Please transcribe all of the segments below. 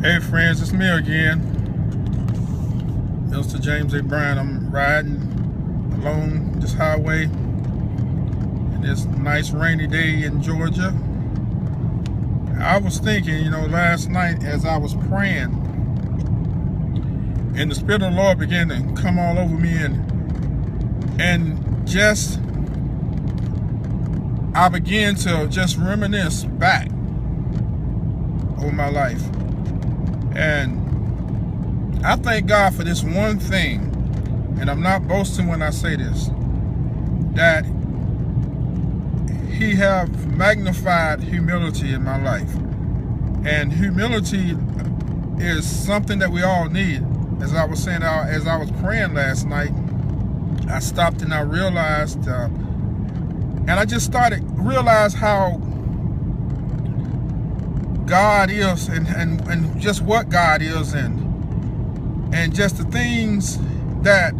Hey friends, it's me again, Mr. James A. Bryant. I'm riding along this highway in this nice rainy day in Georgia. I was thinking, last night as I was praying, and the Spirit of the Lord began to come all over me, and just I began to just reminisce back over my life. And I thank God for this one thing, and I'm not boasting when I say this, that He have magnified humility in my life. And humility is something that we all need. As I was saying, as I was praying last night, I stopped and I realized, and I just started realize how God is, and just what God is, and just the things that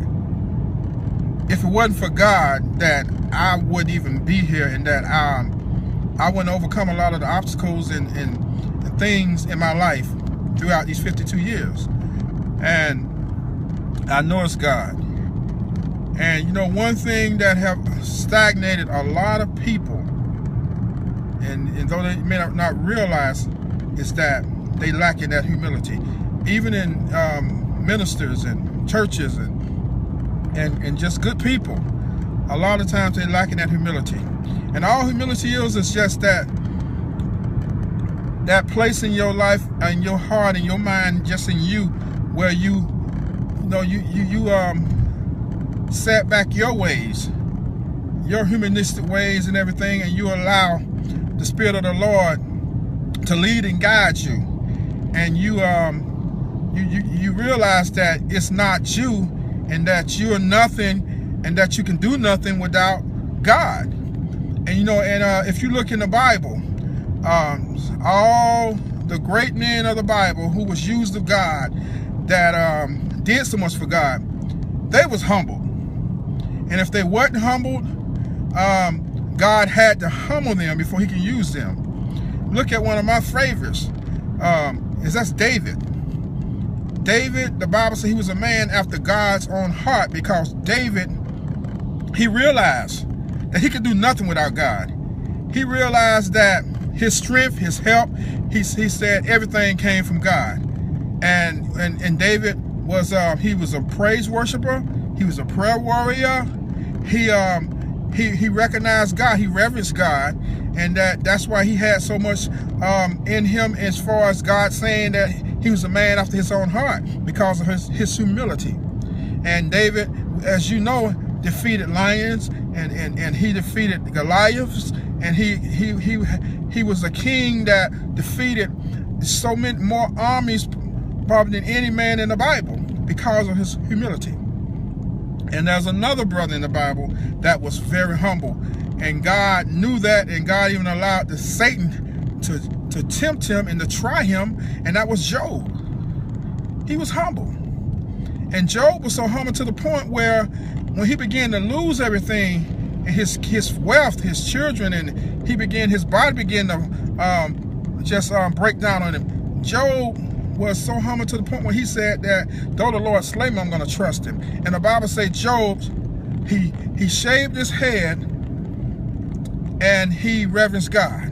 if it wasn't for God, that I wouldn't even be here, and that I wouldn't overcome a lot of the obstacles and things in my life throughout these 52 years. And I know it's God. And one thing that have stagnated a lot of people, and though they may not realize, is that they lack in that humility. Even in ministers and churches and just good people, a lot of times they lack in that humility. And all humility is just that place in your life and your heart and your mind, just in you, where you set back your ways, your humanistic ways and everything, and you allow the Spirit of the Lord to lead and guide you, and you realize that it's not you, and that you are nothing, and that you can do nothing without God. And if you look in the Bible, all the great men of the Bible who was used of God, that did so much for God, they was humbled. And if they weren't humbled, God had to humble them before He can use them. Look at one of my favorites. That's David. David, the Bible says he was a man after God's own heart, because David, he realized that he could do nothing without God. He realized that his strength, his help, he said everything came from God. And David was he was a praise worshiper. He was a prayer warrior. He recognized God. He reverenced God. And that's why he had so much in him, as far as God saying that he was a man after His own heart, because of his humility. And David, as you know, defeated lions, and he defeated Goliaths, and he was a king that defeated so many more armies probably than any man in the Bible, because of his humility. And there's another brother in the Bible that was very humble, and God knew that, and God even allowed the Satan to tempt him and to try him, and that was Job. He was humble. And Job was so humble to the point where when he began to lose everything, and his wealth, his children, and his body began to break down on him, Job was so humble to the point where he said that though the Lord slay me, I'm going to trust Him. And the Bible says Job, he shaved his head and he reverenced God.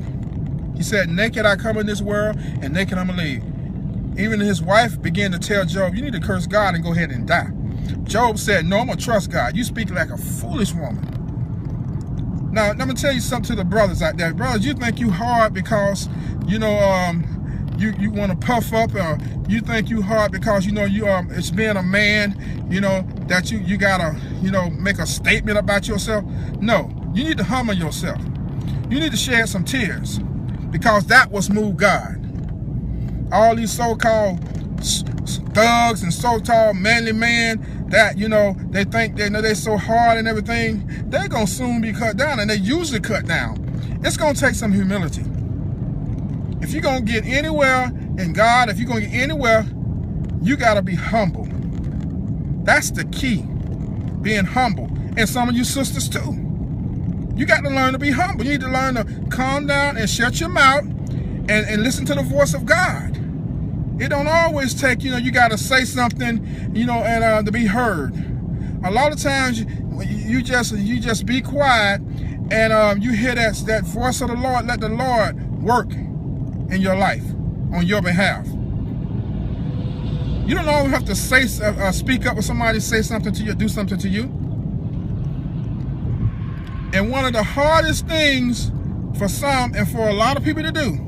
He said, naked I come in this world, and naked I'm going to leave. Even his wife began to tell Job, you need to curse God and go ahead and die. Job said, no, I'm going to trust God. You speak like a foolish woman. Now, I'm going to tell you something to the brothers out there. Brothers, you think you hard because, you want to puff up, or you think you hard because, it's being a man, that you got to, make a statement about yourself. No, you need to humble yourself. You need to shed some tears, because that was moved God. All these so-called thugs and so-called manly men that, they think they're so hard and everything, they're going to soon be cut down, and they usually cut down. It's going to take some humility. If you're going to get anywhere in God, if you're going to get anywhere, you got to be humble. That's the key, being humble. And some of you sisters too. You got to learn to be humble. You need to learn to calm down and shut your mouth and listen to the voice of God. It don't always take, you got to say something, and to be heard. A lot of times you just be quiet, and you hear that voice of the Lord. Let the Lord work in your life on your behalf. You don't always have to speak up with somebody, say something to you, do something to you. And one of the hardest things for some and for a lot of people to do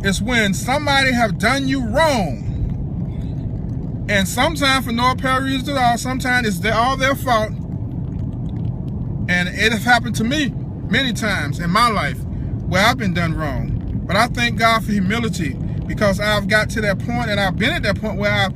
is when somebody have done you wrong. And sometimes for no apparent reason at all, sometimes it's all their fault. And it has happened to me many times in my life where I've been done wrong. But I thank God for humility, because I've got to that point, and I've been at that point where I've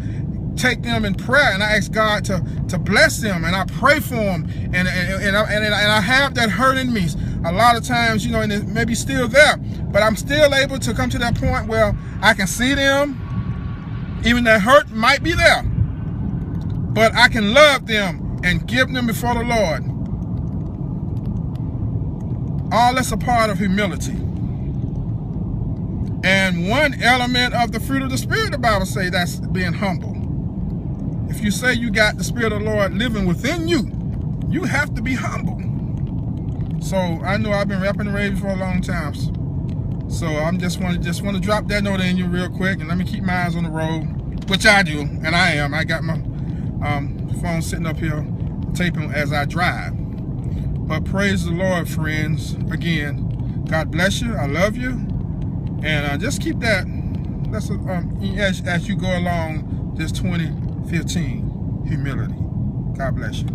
take them in prayer, and I ask God to bless them, and I pray for them, and I have that hurt in me a lot of times, and it may be still there, but I'm still able to come to that point where I can see them. Even that hurt might be there, but I can love them and give them before the Lord. All that's a part of humility. And one element of the fruit of the Spirit, the Bible says, that's being humble. If you say you got the Spirit of the Lord living within you, you have to be humble. So I know I've been rapping the radio for a long time. So I'm just want to drop that note in you real quick, and let me keep my eyes on the road, which I do, and I am. I got my phone sitting up here taping as I drive. But praise the Lord, friends. Again, God bless you. I love you, and just keep that. That's as you go along this 2015 humility. God bless you.